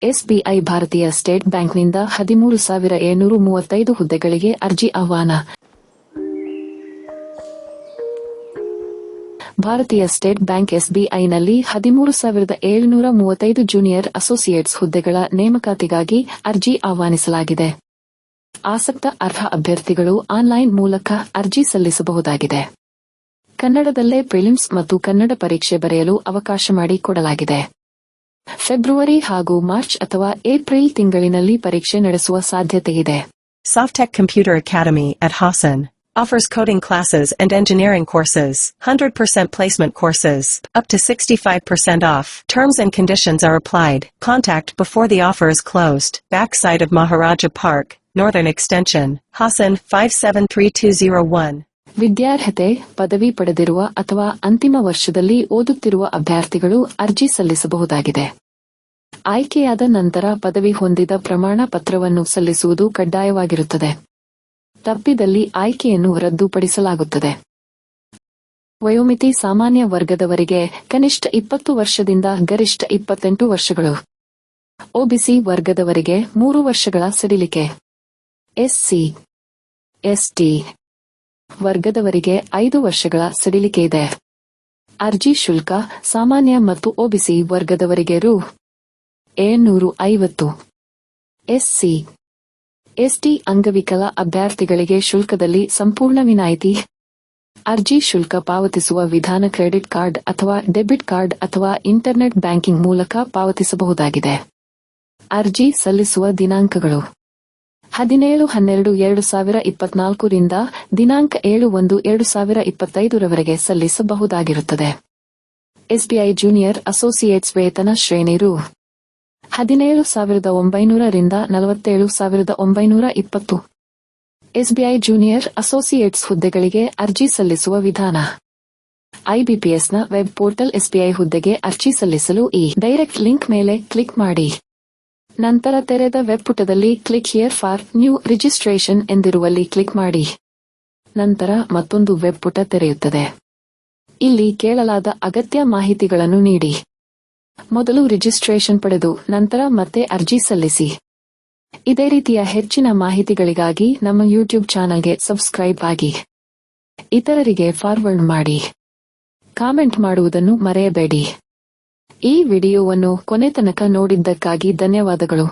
SBI ಭಾರತೀಯ state ಬ್ಯಾಂಕ್ನಿಂದ 13,735 ಹುದ್ದೆಗಳಿಗೆ ಅರ್ಜಿ ಆಹ್ವಾನ. ಭಾರತೀಯ ಸ್ಟೇಟ್ ಬ್ಯಾಂಕ್ ಎಸ್ಬಿಐನಲ್ಲಿ 13,735 ಜೂನಿಯರ್ ಅಸೋಸಿಯೇಟ್ಸ್ ಹುದ್ದೆಗಳ ನೇಮಕಾತಿಗಾಗಿ ಅರ್ಜಿ ಆಹ್ವಾನಿಸಲಾಗಿದೆ. ಆಸಕ್ತ ಅರ್ಹ ಅಭ್ಯರ್ಥಿಗಳು ಆನ್ಲೈನ್ ಮೂಲಕ ಅರ್ಜಿ ಸಲ್ಲಿಸಬಹುದಾಗಿದೆ. ಕನ್ನಡದಲ್ಲೇ ಪ್ರಿಲಿಮ್ಸ್ ಮತ್ತು ಕನ್ನಡ ಪರೀಕ್ಷೆ ಬರೆಯಲು ಅವಕಾಶ ಮಾಡಿಕೊಡಲಾಗಿದೆ. ಫೆಬ್ರವರಿ ಹಾಗೂ ಮಾರ್ಚ್ ಅಥವಾ ಏಪ್ರಿಲ್ ತಿಂಗಳಿನಲ್ಲಿ ಪರೀಕ್ಷೆ ನಡೆಸುವ ಸಾಧ್ಯತೆಯಿದೆ. Softech Computer Academy at Hassan offers coding classes and engineering courses, 100% placement courses, up to 65% off. Terms and conditions are applied. Contact before the offer is closed. Backside of Maharaja Park, Northern Extension, Hassan 573201. ವಿದ್ಯಾರ್ಹತೆ ಪದವಿ ಪಡೆದಿರುವ ಅಥವಾ ಅಂತಿಮ ವರ್ಷದಲ್ಲಿ ಓದುತ್ತಿರುವ ಅಭ್ಯರ್ಥಿಗಳು ಅರ್ಜಿ ಸಲ್ಲಿಸಬಹುದಾಗಿದೆ. ಆಯ್ಕೆಯಾದ ನಂತರ ಪದವಿ ಹೊಂದಿದ ಪ್ರಮಾಣ ಪತ್ರವನ್ನು ಸಲ್ಲಿಸುವುದು ಕಡ್ಡಾಯವಾಗಿರುತ್ತದೆ. ತಪ್ಪಿದಲ್ಲಿ ಆಯ್ಕೆಯನ್ನು ರದ್ದುಪಡಿಸಲಾಗುತ್ತದೆ. ವಯೋಮಿತಿ ಸಾಮಾನ್ಯ ವರ್ಗದವರಿಗೆ ಕನಿಷ್ಠ 20 ವರ್ಷದಿಂದ ಗರಿಷ್ಠ 28 ವರ್ಷಗಳು. ಒಬಿಸಿ ವರ್ಗದವರಿಗೆ 3 ವರ್ಷಗಳ ಸಡಿಲಿಕೆ. ಎಸ್ಸಿ, ಎಸ್ಟಿ ವರ್ಗದವರಿಗೆ 5 ವರ್ಷಗಳ ಸಡಿಲಿಕೆ ಇದೆ. ಅರ್ಜಿ ಶುಲ್ಕ ಸಾಮಾನ್ಯ ಮತ್ತು ಒಬಿಸಿ ವರ್ಗದವರಿಗೆ ರೂ. 750. ಎಸ್ಸಿ, ಎಸ್ಟಿ ಅಂಗವಿಕಲ ಅಭ್ಯರ್ಥಿಗಳಿಗೆ ಶುಲ್ಕದಲ್ಲಿ ಸಂಪೂರ್ಣ ವಿನಾಯಿತಿ. ಅರ್ಜಿ ಶುಲ್ಕ ಪಾವತಿಸುವ ವಿಧಾನ ಕ್ರೆಡಿಟ್ ಕಾರ್ಡ್ ಅಥವಾ ಡೆಬಿಟ್ ಕಾರ್ಡ್ ಅಥವಾ ಇಂಟರ್ನೆಟ್ ಬ್ಯಾಂಕಿಂಗ್ ಮೂಲಕ ಪಾವತಿಸಬಹುದಾಗಿದೆ. ಅರ್ಜಿ ಸಲ್ಲಿಸುವ ದಿನಾಂಕಗಳು 17-12-2024 ರಿಂದ ದಿನಾಂಕ 7-1-2025 ರವರೆಗೆ ಸಲ್ಲಿಸಬಹುದಾಗಿರುತ್ತದೆ. ಎಸ್ಬಿಐ ಜೂನಿಯರ್ ಅಸೋಸಿಯೇಟ್ಸ್ ವೇತನ ಶ್ರೇಣಿ ರೂ. 17,900 ರಿಂದ 47,920. ಎಸ್ಬಿಐ ಜೂನಿಯರ್ ಅಸೋಸಿಯೇಟ್ಸ್ ಹುದ್ದೆಗಳಿಗೆ ಅರ್ಜಿ ಸಲ್ಲಿಸುವ ವಿಧಾನ. ಐಬಿಪಿಎಸ್ನ ವೆಬ್ ಪೋರ್ಟಲ್. ಎಸ್ಬಿಐ ಹುದ್ದೆಗೆ ಅರ್ಜಿ ಸಲ್ಲಿಸಲು ಈ ಡೈರೆಕ್ಟ್ ಲಿಂಕ್ ಮೇಲೆ ಕ್ಲಿಕ್ ಮಾಡಿ. ನಂತರ ತೆರೆದ ವೆಬ್ ಪುಟದಲ್ಲಿ click here for new registration ಎಂದಿರುವಲ್ಲಿ ಕ್ಲಿಕ್ ಮಾಡಿ. ನಂತರ ಮತ್ತೊಂದು ವೆಬ್ ಪುಟ ತೆರೆಯುತ್ತದೆ. ಇಲ್ಲಿ ಕೇಳಲಾದ ಅಗತ್ಯ ಮಾಹಿತಿಗಳನ್ನು ನೀಡಿ. ಮೊದಲು ರಿಜಿಸ್ಟ್ರೇಷನ್ ಪಡೆದು ನಂತರ ಮತ್ತೆ ಅರ್ಜಿ ಸಲ್ಲಿಸಿ. ಇದೇ ರೀತಿಯ ಹೆಚ್ಚಿನ ಮಾಹಿತಿಗಳಿಗಾಗಿ ನಮ್ಮ ಯೂಟ್ಯೂಬ್ ಚಾನಲ್ಗೆ ಸಬ್ಸ್ಕ್ರೈಬ್ ಆಗಿ. ಇತರರಿಗೆ ಫಾರ್ವರ್ಡ್ ಮಾಡಿ. ಕಾಮೆಂಟ್ ಮಾಡುವುದನ್ನು ಮರೆಯಬೇಡಿ. ಈ ವಿಡಿಯೋವನ್ನು ಕೊನೆ ತನಕ ನೋಡಿದ್ದಕ್ಕಾಗಿ ಧನ್ಯವಾದಗಳು.